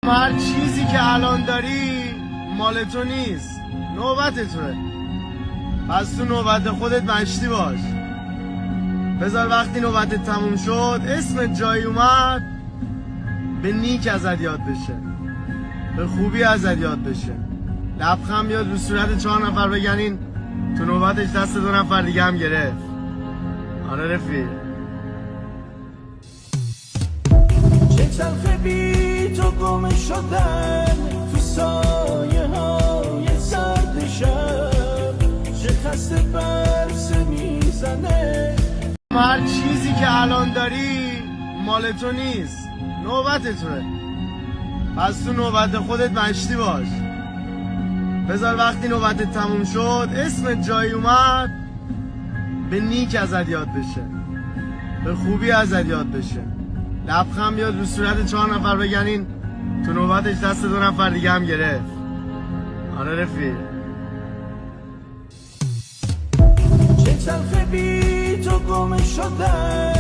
هر چیزی که الان داری مال تو نیست، نوبت توه. پس تو نوبت خودت مشتی باش. بذار وقتی نوبتت تموم شد اسمت جایی اومد به نیک ازت یاد بشه، به خوبی ازت یاد بشه، لبخند بیاد رو صورت 4 نفر بگن این تو نوبتش دست 2 نفر دیگه هم گرفت. آره رفیق. چه تلخ بی تو گم شدن تو سایه های سرد شب، چه خسته برس میزنه. هر چیزی که الان داری مال تو نیست، نوبت توه. پس تو نوبت خودت مشتی باش. بذار وقتی نوبتت تموم شد اسمت جایی اومد به نیک ازت یاد بشه، به خوبی ازت یاد بشه، لبخند بیاد رو صورت 4 نفر بگن این تو نوبتش دست 2 نفر دیگه هم گرفت. آره رفیق. چه تلخ بی تو گم شدن